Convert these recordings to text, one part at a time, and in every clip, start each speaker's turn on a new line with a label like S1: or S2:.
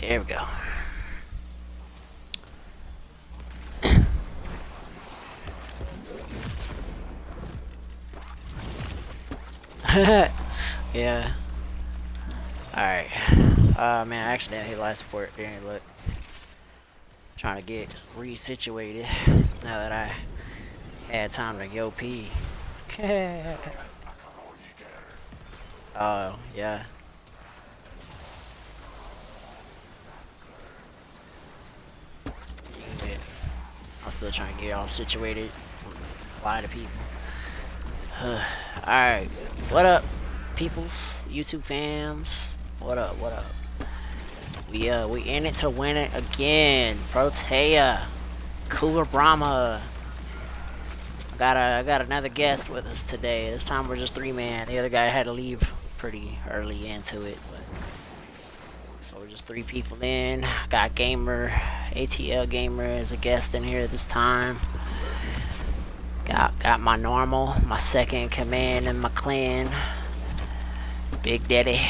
S1: There we go. Yeah. Alright. Man, I actually didn't hit life support. Didn't look. Trying to get resituated now that I had time to go pee. Oh, yeah. I'm still trying to get all situated. A lot of people. Alright. What up, peoples? YouTube fams? What up? What up? We in it to win it again. Protea. Cooler Brahma. I got another guest with us today. This time we're just 3-man. The other guy had to leave pretty early into it, but so we're just 3 people in. Got Gamer, ATL Gamer as a guest in here this time. Got my normal, my second in command in my clan, Big Daddy.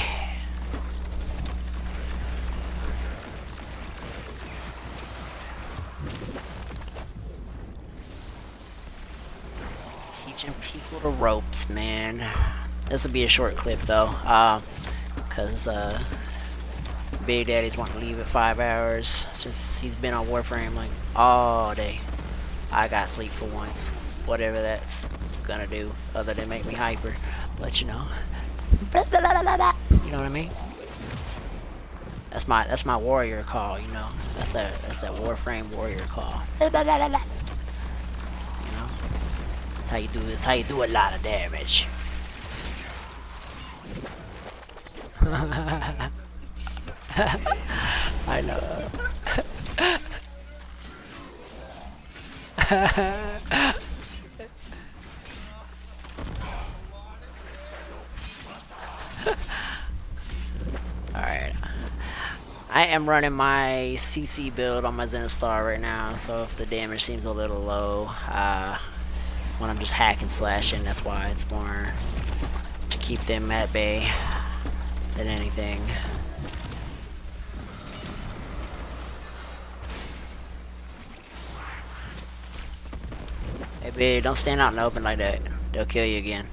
S1: Teaching people the ropes, man. This will be a short clip though, cause Big Daddy's wanting to leave at 5 hours since he's been on Warframe like all day. I got sleep for once, whatever that's gonna do, other than make me hyper. But you know, you know what I mean. That's my warrior call. You know, that's that Warframe warrior call. You know, that's how you do. That's how you do a lot of damage. I know. Alright. I am running my CC build on my Zenostar right now, so if the damage seems a little low, when I'm just hacking slashing, that's why. It's more to keep them at bay than anything. Hey babe, don't stand out in the open like that. They'll kill you again.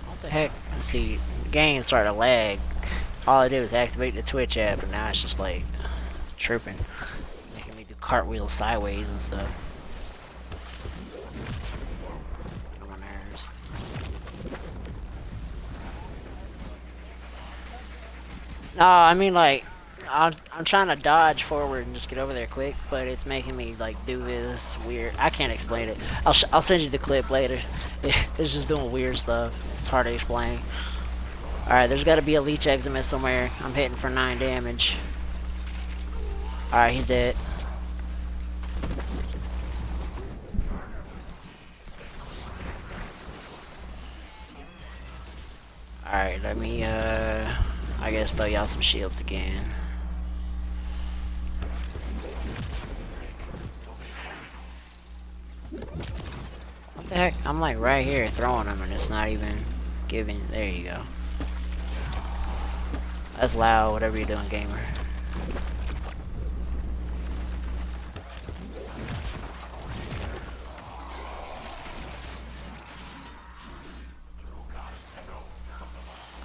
S1: What the heck? Let's see, the game started to lag. All I did was activate the Twitch app, and now it's just like tripping, making me do cartwheels sideways and stuff. On my nerves. No, I mean like I'm trying to dodge forward and just get over there quick, but it's making me like do this weird. I can't explain it. I'll send you the clip later. It's just doing weird stuff. It's hard to explain. Alright, there's got to be a leech eximist somewhere. I'm hitting for 9 damage. Alright, he's dead. Alright, let me, I guess throw y'all some shields again. What the heck? I'm like right here throwing them and it's not even giving. There you go. That's loud, whatever you're doing, gamer.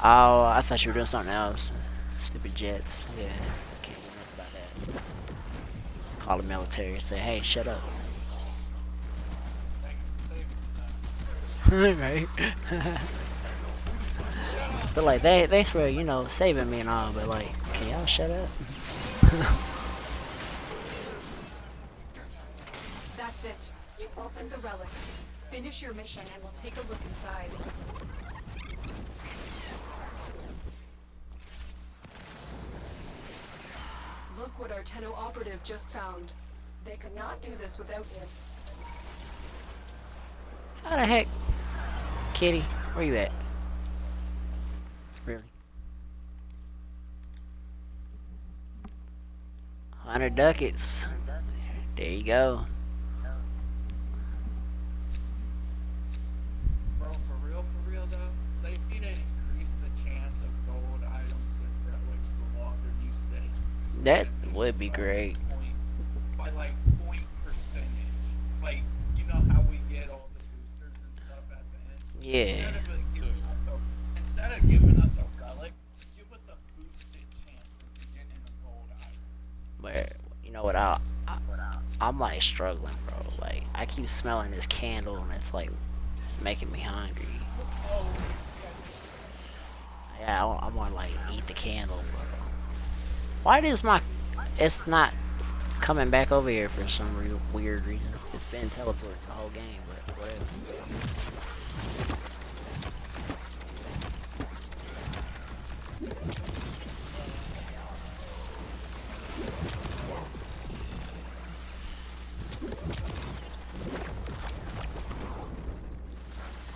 S1: Oh, I thought you were doing something else. Stupid jets. Yeah, I can't do nothing about that. Call the military and say, hey, shut up. Right? But like, thanks for, you know, saving me and all, but like, can y'all shut up?
S2: That's it. You opened the relic. Finish your mission and we'll take a look inside. Look what our Tenno operative just found. They could not do this without you.
S1: How the heck? Kitty, where you at? Really? 100 ducats. There you go.
S3: Bro, for real though, they need to increase the chance of gold items and relics the longer you stay.
S1: That
S3: At least
S1: would be
S3: by
S1: great.
S3: by like point percentage. Like, you know how we get all the boosters and stuff at the end?
S1: Yeah.
S3: Instead of giving us a relic, give us a boosted chance into getting a gold item.
S1: But you know what? I'm like struggling, bro. Like I keep smelling this candle, and it's like making me hungry.
S3: Oh,
S1: Yeah, I want to like eat the candle, bro. Why does my it's not coming back over here for some weird reason? It's been teleported the whole game, but whatever.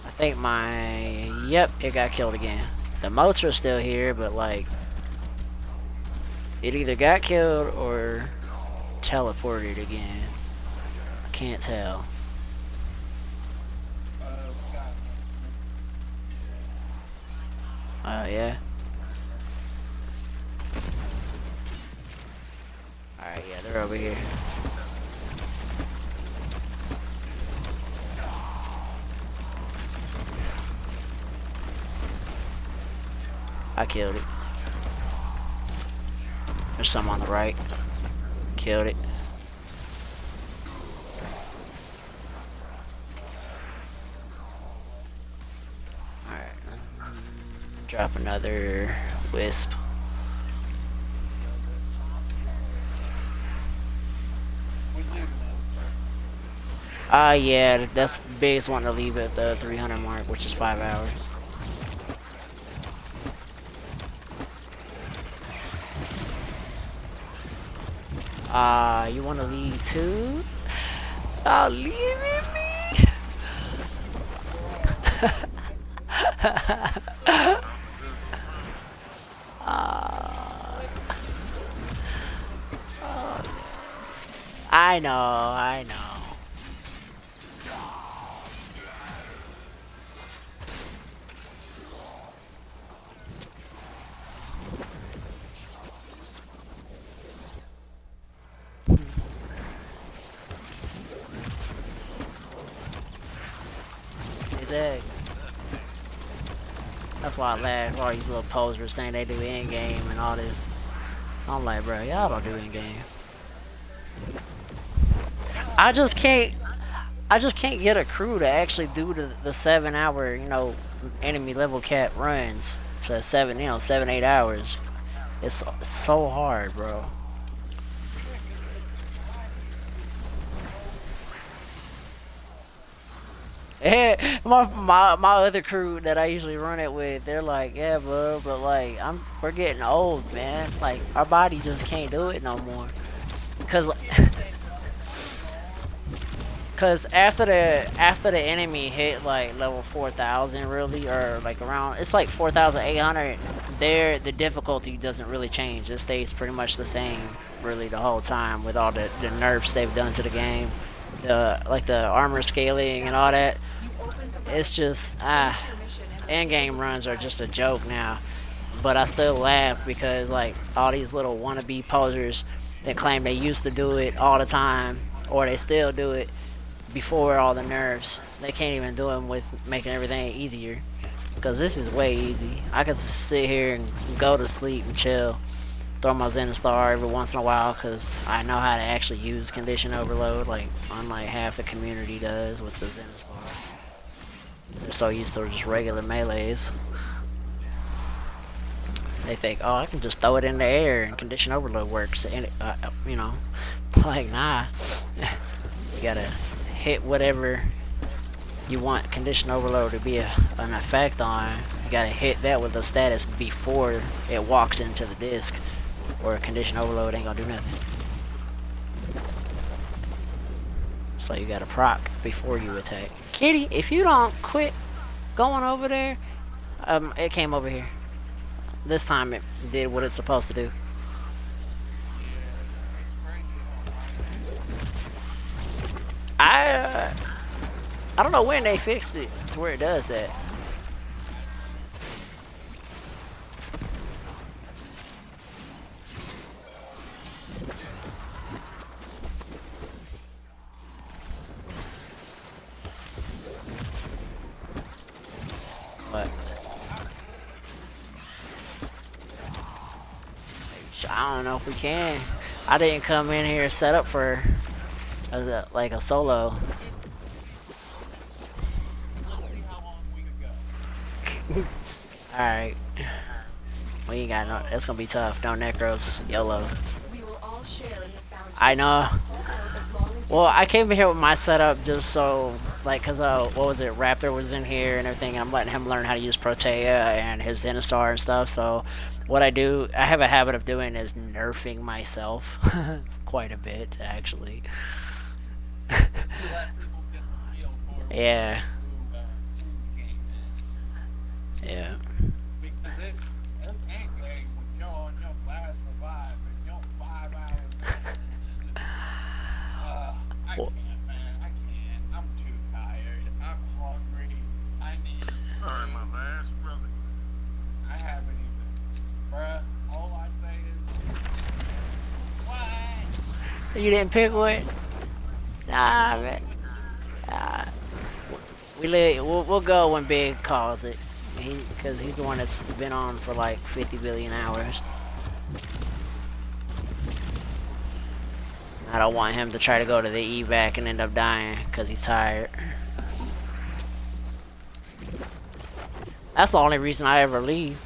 S1: I think yep, it got killed again. The moats are still here, but like it either got killed or teleported again. I can't tell.
S3: God.
S1: Oh yeah. Alright, yeah, they're over here. I killed it. There's some on the right. Killed it. Alright. Drop another wisp. Yeah, that's biggest one to leave at the 300 mark, which is 5 hours. You wanna leave too? I'll leave it, me. I know, I know. Exactly. That's why I laugh. All these little posers saying they do in game and all this. I'm like, bro, y'all don't do in game. I just can't get a crew to actually do the 7 hour, you know, enemy level cap runs to 7, 8 hours. It's so hard, bro. Yeah, my other crew that I usually run it with, they're like, yeah, bro, but like we're getting old, man. Like our body just can't do it no more. Cause after the enemy hit like level 4,000 really, or like around, it's like 4,800. The difficulty doesn't really change. It stays pretty much the same really the whole time with all the nerfs they've done to the game, the armor scaling and all that. It's just in-game runs are just a joke now. But I still laugh because like all these little wannabe posers that claim they used to do it all the time, or they still do it before all the nerfs. They can't even do them with making everything easier. Because this is way easy. I can sit here and go to sleep and chill. Throw my Zen Star every once in a while because I know how to actually use condition overload, like unlike half the community does with the Zen Star. They're so used to just regular melees. They think, oh, I can just throw it in the air and condition overload works. And you know, like nah. You gotta hit whatever you want condition overload to be an effect on. You gotta hit that with the status before it walks into the disc, or condition overload ain't gonna do nothing. So you gotta proc before you attack. Kitty, if you don't quit going over there, it came over here. This time it did what it's supposed to do.
S3: Yeah, it's crazy how
S1: I don't know when they fixed it to where it does that. But I don't know if we can. I didn't come in here set up for like a solo.
S3: Let's see how long we could go.
S1: Alright. We ain't got no. It's gonna be tough. No necros. YOLO.
S2: We will all share in this bounty.
S1: I know.
S2: Hold out as long as you
S1: Well, I came here with my setup just so, like, cause what was it? Raptor was in here and everything. I'm letting him learn how to use Protea and his Zenostar and stuff. So, what I do, I have a habit of doing is nerfing myself quite a bit, actually.
S3: To let people get the feel for
S1: Yeah.
S3: who the game is.
S1: Yeah.
S3: Because it's ain't like when you're on your last revive and you're 5 hours in. I
S1: Well-
S3: can't, man. I can't. I'm too tired. I'm hungry. I need.
S4: Alright, my last brother.
S3: I haven't even. Bruh, all I say is. What?
S1: You didn't pick one? Nah, man. Nah. We'll go when Big calls it. Because he's the one that's been on for like 50 billion hours. I don't want him to try to go to the evac and end up dying because he's tired. That's the only reason I ever leave.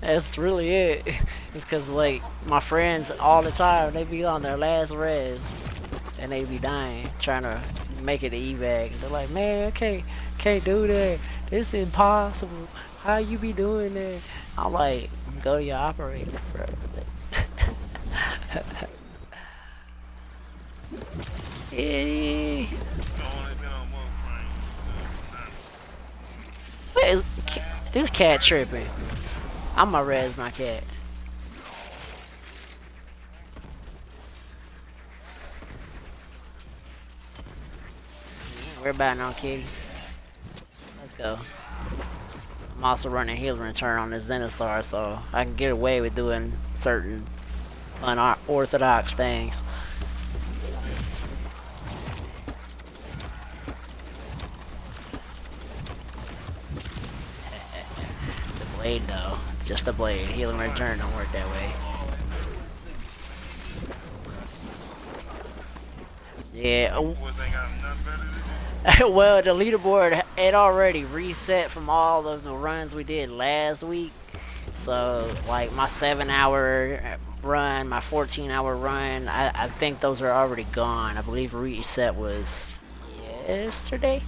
S1: That's really it. It's because, like, my friends all the time, they be on their last res and they be dying trying to make it to evac. They're like, man, can't do that. It's impossible. How you be doing that? I'm like, go to your operator, bro. Yeah.
S4: Only been on one frame.
S1: What is this cat tripping? I'ma res my cat. We're about on kitty. Let's go. I'm also running healer return on this Zenostar, so I can get away with doing certain unorthodox things. The blade though, it's just a blade. Healing return don't work that way. Yeah.
S4: Boys ain't got nothing better to do.
S1: Well, the leaderboard, it already reset from all of the runs we did last week. So, like, my 7-hour run, my 14-hour run, I think those are already gone. I believe reset was yesterday?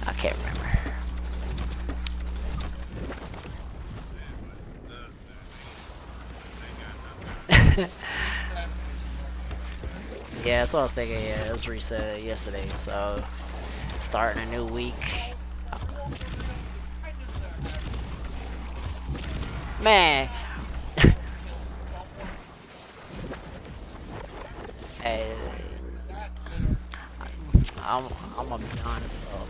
S1: I can't remember. Yeah, that's what I was thinking. Yeah, it was reset yesterday. So, starting a new week. Man. Hey, I'm gonna be honest though.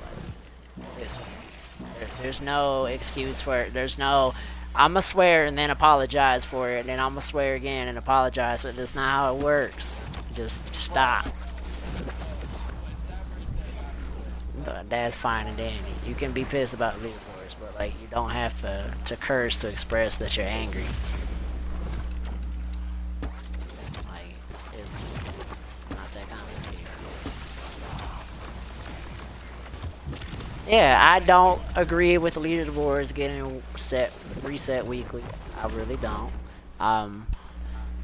S1: Like, there's no excuse for it. There's no. I'ma swear and then apologize for it, and then I'ma swear again and apologize. But that's not how it works. Just stop. But that's fine and dandy. You can be pissed about leaderboards, but like you don't have to curse to express that you're angry. Like it's not that complicated. Yeah, I don't agree with the leaderboards getting reset weekly. I really don't.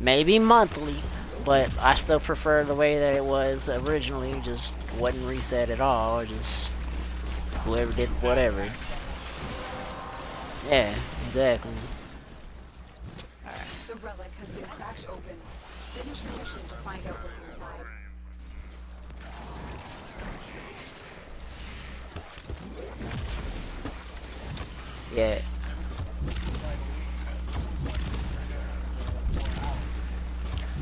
S1: Maybe monthly. But I still prefer the way that it was originally, just wasn't reset at all, just whoever did whatever. Yeah, exactly.
S2: The relic has been cracked open. Finish your mission to find out what's inside.
S1: Yeah.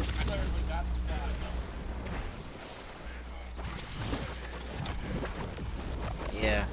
S3: I literally got the squad.
S1: Yeah.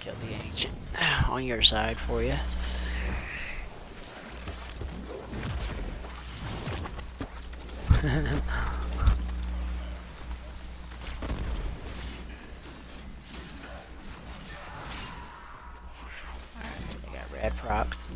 S1: Kill the ancient on your side for you. They got red procs.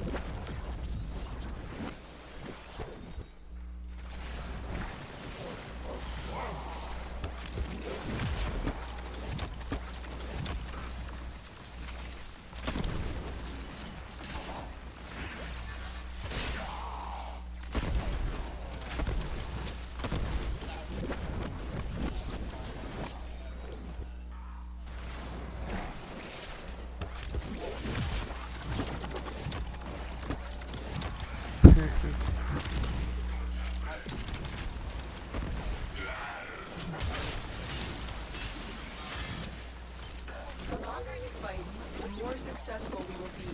S2: The longer you fight, the more successful we will be.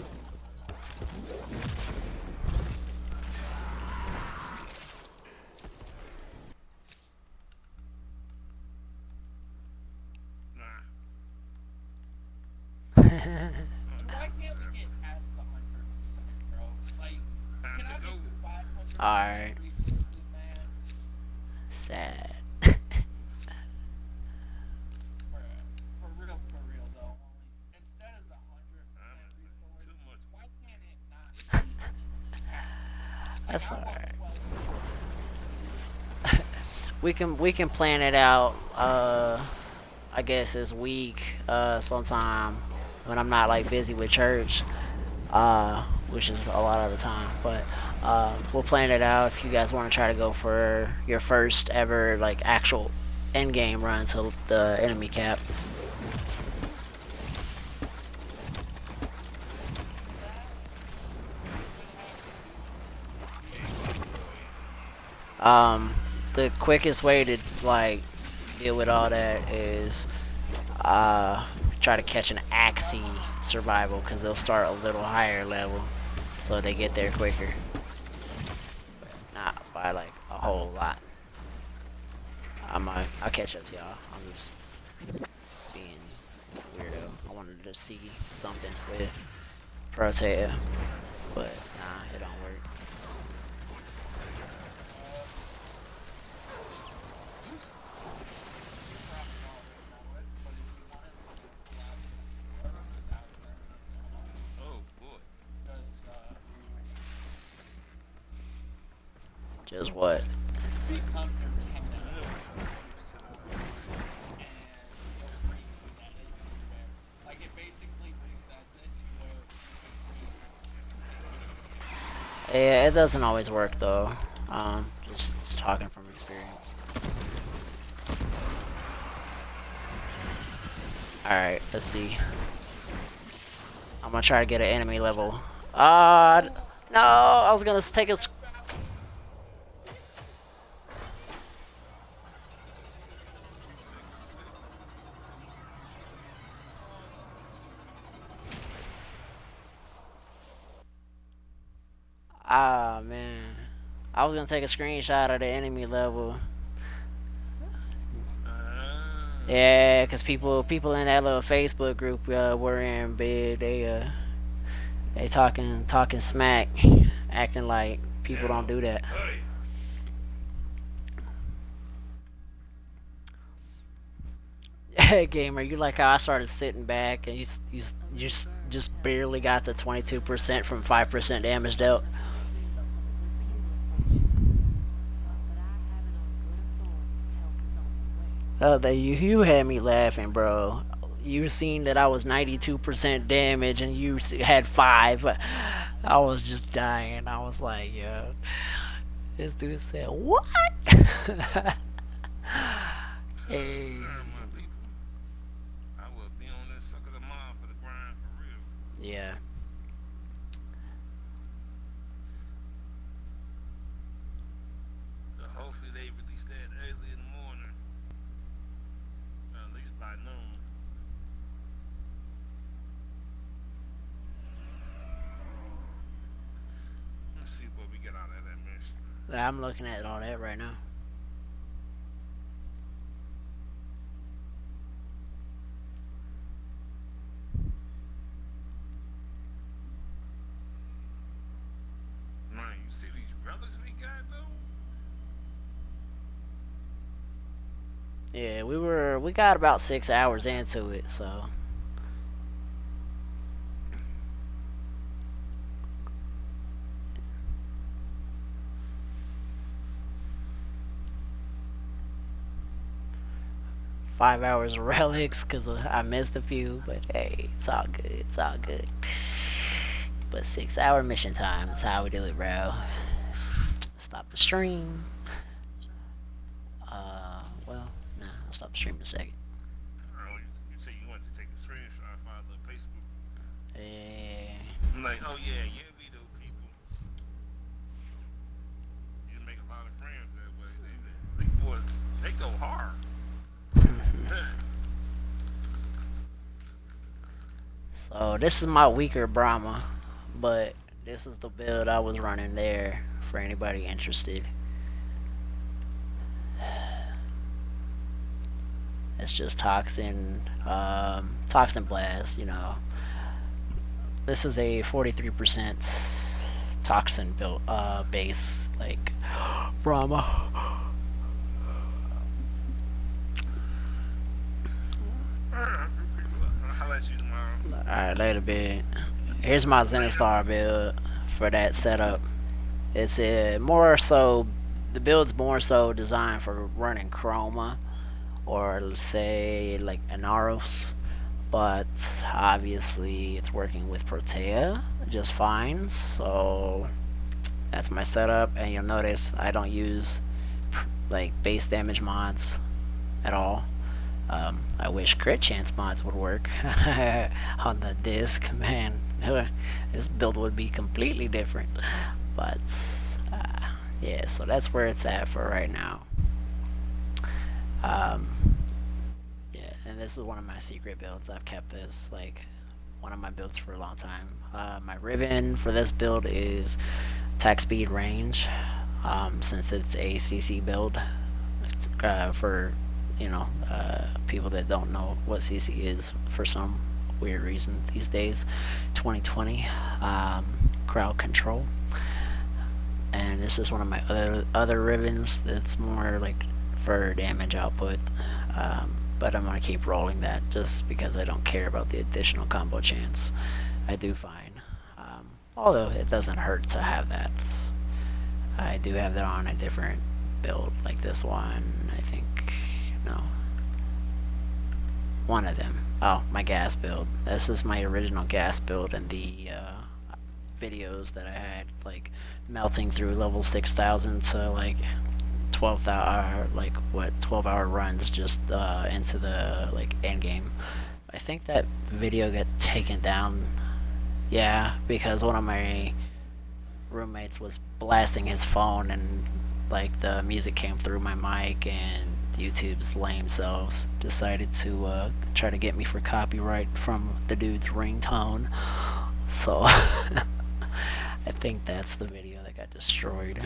S3: Why can't we get past the 100%, bro? Like, can I
S4: Time to
S3: get
S4: go.
S3: the 500%
S1: Alright.
S3: resources, man?
S1: Sad.
S3: For real though. Instead of the 100% resources,
S4: Too much.
S3: why can't it not be half?
S1: That's
S3: I want
S1: alright.
S3: 12.
S1: We can plan it out. I guess this week. Sometime when I'm not like busy with church. Which is a lot of the time. But we'll plan it out if you guys want to try to go for your first ever like actual end game run to the enemy cap. The quickest way to like deal with all that is try to catch an Axie survival because they'll start a little higher level, so they get there quicker. But not by like a whole lot. I'll catch up to y'all. I'm just being weirdo. I wanted to see something with Protea, but nah, it don't work.
S4: Oh boy.
S1: Just what?
S3: Become your
S4: I
S3: tenant
S4: never switched to the
S3: and it'll reset it to where, like, it basically resets it to where you can
S1: Yeah, it doesn't always work though. Just talking from experience. Alright, let's see. I'm gonna try to get an enemy level. No, I was gonna take a. Ah, man. I was gonna take a screenshot of the enemy level. Yeah, cause people in that little Facebook group were in bed. They talking smack, acting like people don't do that. Hey, gamer, you like how I started sitting back and just barely got to 22% from 5% damage dealt. You had me laughing, bro. you seen that I was 92% damage and you had 5. I was just dying. I was like, yo. This dude said, what? Hey.
S4: My people. I will be on this sucker the mom for the grind for real.
S1: Yeah.
S4: So hopefully they release that early in the morning. At least by noon. Let's see what we get out of that mission.
S1: I'm looking at all that right now.
S4: Man, you see these relics we got though?
S1: Yeah, we got about 6 hours into it, so 5 hours of relics because I missed a few, but hey, it's all good. It's all good. But 6 hour mission time is how we do it, bro. Stop the stream. Well, nah, I'll stop the stream in a second.
S4: Oh, you say you want to take a screenshot for the Facebook.
S1: Yeah.
S4: I'm like, oh yeah, we do people. You make a lot of friends that way. These boys, they go hard.
S1: So this is my weaker Brahma, but this is the build I was running there for anybody interested. It's just toxin blast, you know. This is a 43% toxin build base, like Brahma.
S4: I'll highlight you tomorrow.
S1: Alright, later, bit. Here's my Zenostar build for that setup. It's more so, the build's more so designed for running Chroma, or let's say like Anaros, but obviously it's working with Protea just fine. So that's my setup, and you'll notice I don't use like base damage mods at all. I wish crit chance mods would work on the disc, man. This build would be completely different. But yeah, so that's where it's at for right now. Yeah, and this is one of my secret builds. I've kept this like one of my builds for a long time. My ribbon for this build is attack speed range, since it's a CC build. For people that don't know what CC is for some weird reason these days, 2020, crowd control. And this is one of my other ribbons that's more like for damage output, but I'm gonna keep rolling that just because I don't care about the additional combo chance. I do fine, although it doesn't hurt to have that. I do have that on a different build, like this one, I think. No, one of them. Oh, my gas build. This is my original gas build in the videos that I had, like melting through level 6,000 to like 12-hour runs just into the like end game. I think that video got taken down, yeah, because one of my roommates was blasting his phone and like the music came through my mic, and YouTube's lame selves decided to try to get me for copyright from the dude's ringtone. So I think that's the video that got destroyed.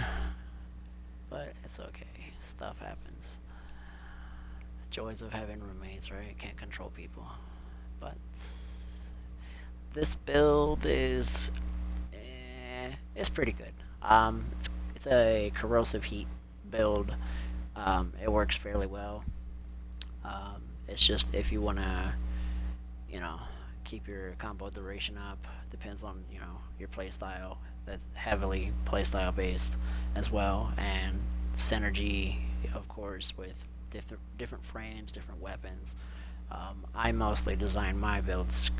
S1: But it's okay. Stuff happens. Joys of having roommates, right? Can't control people. But this build is it's pretty good. It's a corrosive heat build. It works fairly well. It's just if you wanna, keep your combo duration up, depends on your playstyle. That's heavily playstyle based as well, and synergy, of course, with different frames, different weapons. I mostly design my builds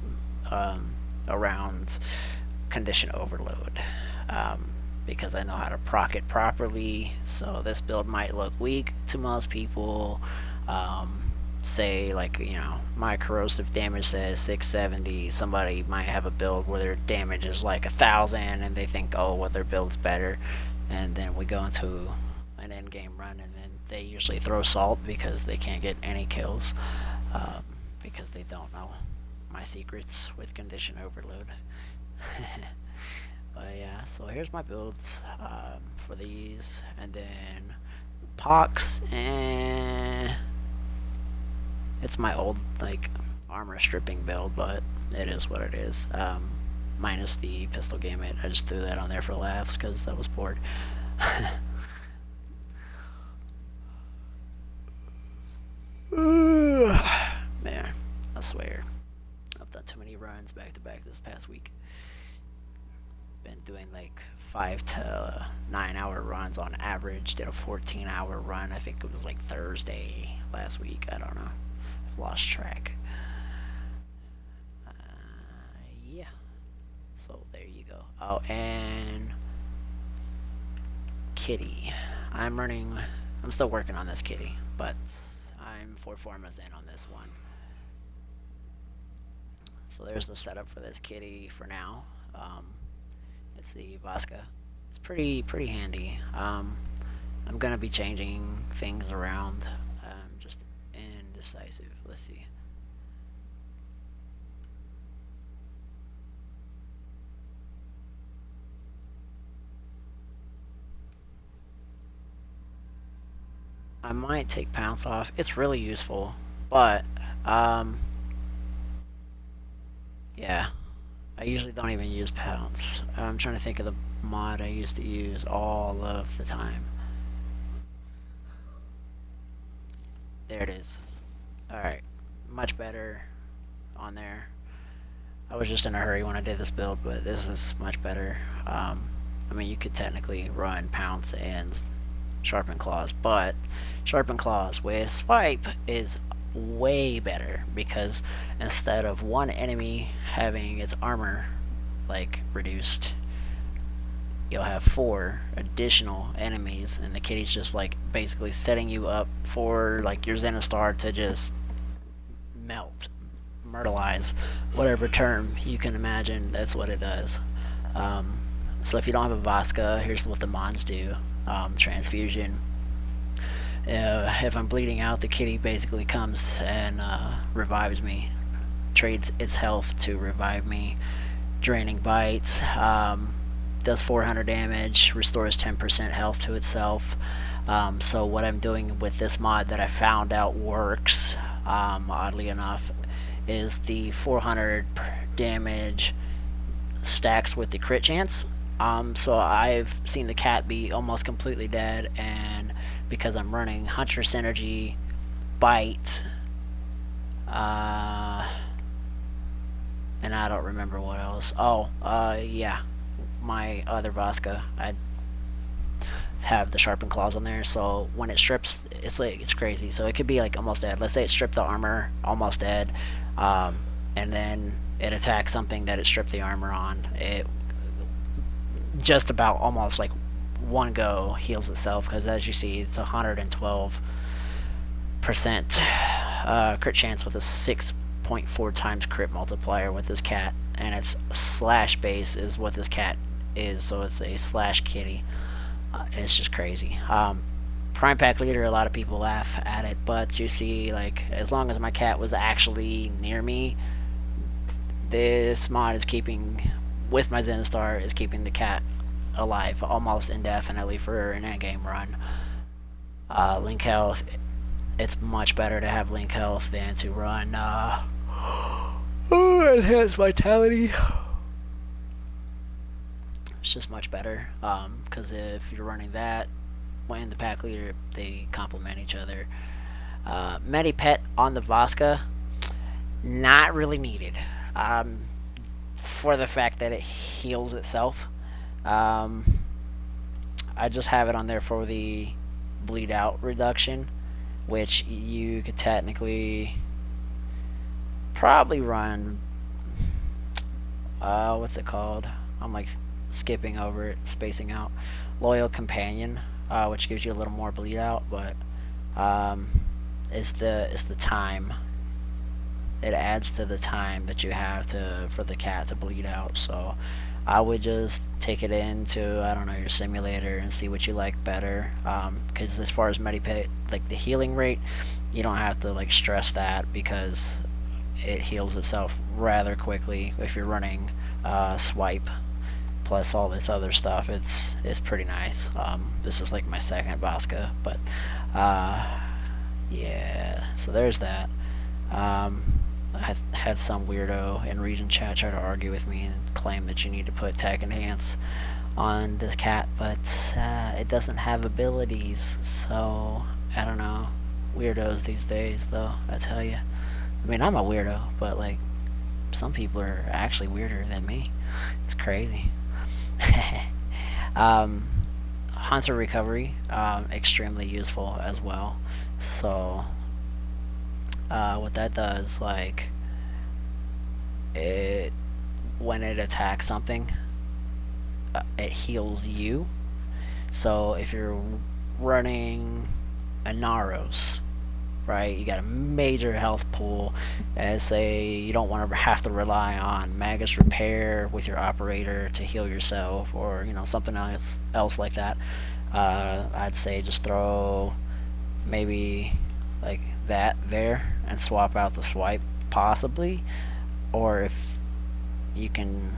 S1: around condition overload, because I know how to proc it properly. So this build might look weak to most people. Say, like, you know, my corrosive damage says 670. Somebody might have a build where their damage is like 1,000 and they think, oh, well, their build's better. And then we go into an end game run, and then they usually throw salt because they can't get any kills, because they don't know my secrets with condition overload. But yeah, so here's my builds for these, and then Pox, and it's my old like armor stripping build, but it is what it is. Minus the pistol gamut. I just threw that on there for laughs because I was bored. Man, I swear, I've done too many runs back to back this past week. Been doing like 5 to 9 hour runs on average. Did a 14-hour run. I think it was like Thursday last week. I don't know. I've lost track. Yeah. So there you go. Oh, and kitty. I'm still working on this kitty, but I'm 4 formas in on this one. So there's the setup for this kitty for now. It's the Vasca. It's pretty handy. I'm gonna be changing things around. I'm just indecisive. Let's see. I might take Pounce off. It's really useful, but yeah, I usually don't even use Pounce. I'm trying to think of the mod I used to use all of the time. There it is. Alright, much better on there. I was just in a hurry when I did this build, but this is much better. I mean, you could technically run Pounce and Sharpen Claws, but Sharpen Claws with Swipe is way better, because instead of one enemy having its armor like reduced, you'll have 4 additional enemies, and the kitty's just like basically setting you up for like your Zenostar to just melt, myrtleize, whatever term you can imagine. That's what it does. So if you don't have a Vasca, here's what the mods do. Transfusion. If I'm bleeding out, the kitty basically comes and revives me, trades its health to revive me. Draining Bite, does 400 damage, restores 10% health to itself. So what I'm doing with this mod that I found out works, oddly enough, is the 400 damage stacks with the crit chance. So I've seen the cat be almost completely dead, and because I'm running Hunter Synergy, Bite, and I don't remember what else. Oh, yeah, my other Vasca, I have the Sharpened Claws on there, so when it strips, it's crazy. So it could be like almost dead. Let's say it stripped the armor, almost dead, and then it attacks something that it stripped the armor on. It just about almost like one go heals itself, because as you see, it's 112% crit chance with a 6.4 times crit multiplier with this cat, and its slash base is what this cat is, so it's a slash kitty. It's just crazy. Prime Pack Leader, a lot of people laugh at it, but you see, like, as long as my cat was actually near me, this mod is keeping, with my Zenostar, is keeping the cat alive almost indefinitely for an endgame run. Link health, it's much better to have link health than to run enhanced vitality. It's just much better, because if you're running that when the pack leader, they complement each other. Medipet on the Vasca, not really needed, for the fact that it heals itself. I just have it on there for the bleed out reduction, which you could technically probably run, what's it called? I'm like skipping over it, spacing out. Loyal Companion, which gives you a little more bleed out, but it's the time. It adds to the time that you have for the cat to bleed out. So I would just take it into, I don't know, your simulator and see what you like better. Because as far as Medipet, like the healing rate, you don't have to like stress that because it heals itself rather quickly if you're running swipe plus all this other stuff. It's pretty nice. This is like my second Bosca, but yeah, so there's that. I had some weirdo in region chat try to argue with me and claim that you need to put tech enhance on this cat, but it doesn't have abilities, so I don't know. Weirdos these days, though, I tell you. I mean, I'm a weirdo, but like some people are actually weirder than me. It's crazy. Hunter recovery, extremely useful as well. So what that does, like, when it attacks something, it heals you. So if you're running a Naros, right, you got a major health pool, and say you don't want to have to rely on Magus Repair with your operator to heal yourself, or something else like that. I'd say just throw maybe like that there and swap out the swipe, possibly. Or if you can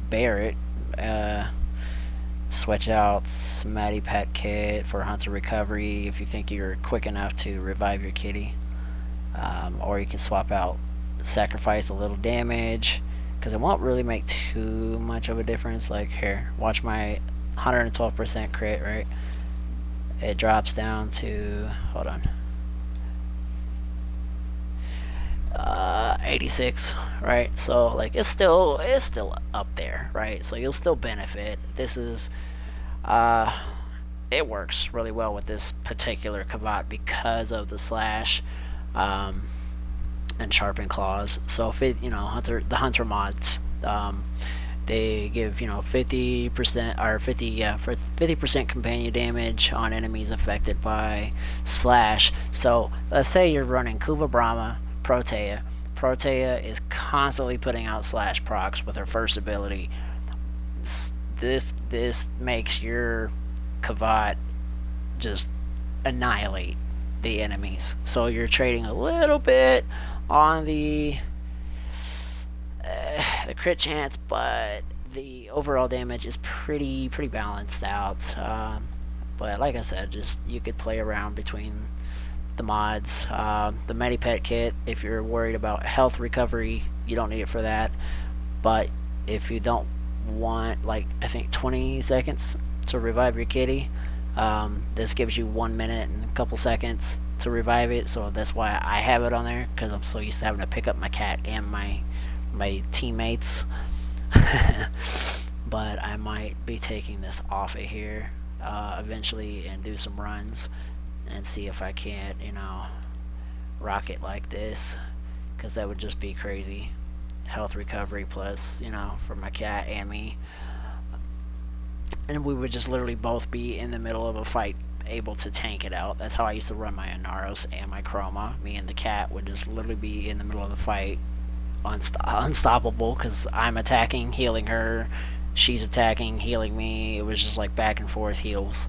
S1: bear it, switch out Matty Pet Kit for Hunter Recovery if you think you're quick enough to revive your kitty. Or you can swap out Sacrifice a little damage, because it won't really make too much of a difference. Like, here, watch my 112% crit, right? It drops down to, hold on, 86, right? So like it's still up there, right? So you'll still benefit. This is it works really well with this particular Kavat because of the slash and sharpen claws. So if it, the hunter mods, they give 50% or 50% companion damage on enemies affected by slash. So let's say you're running Kuva Brahma Protea. Protea is constantly putting out slash procs with her first ability. This makes your Kavat just annihilate the enemies. So you're trading a little bit on the crit chance, but the overall damage is pretty balanced out. But like I said, just you could play around between the mods. The Medipet kit, if you're worried about health recovery, you don't need it for that. But if you don't want, like, I think 20 seconds to revive your kitty, this gives you 1 minute and a couple seconds to revive it. So that's why I have it on there, because I'm so used to having to pick up my cat and my teammates. But I might be taking this off of here eventually and do some runs and see if I can't, rock it like this, because that would just be crazy. Health recovery plus, for my cat and me, and we would just literally both be in the middle of a fight, able to tank it out. That's how I used to run my Anaros and my Chroma. Me and the cat would just literally be in the middle of the fight, unstoppable, because I'm attacking, healing her, she's attacking, healing me. It was just like back and forth heals.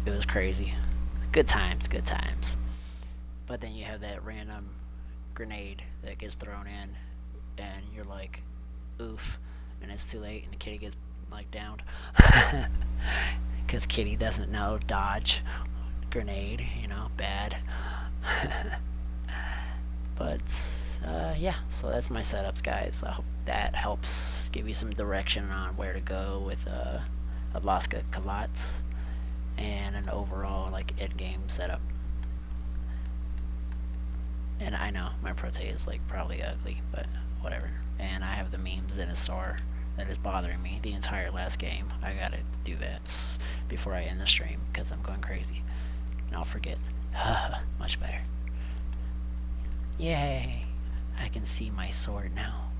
S1: It was crazy. Good times. But then you have that random grenade that gets thrown in, and you're like, oof, and it's too late, and the kitty gets like downed. Because kitty doesn't know dodge grenade, bad. But yeah, so that's my setups, guys. I hope that helps give you some direction on where to go with a Alaska Kavat and an overall like end game setup. And I know my Protea is like probably ugly, but whatever. And I have the memes in a store that is bothering me the entire last game. I gotta do that before I end the stream, because I'm going crazy and I'll forget. Much better. Yay. I can see my sword now.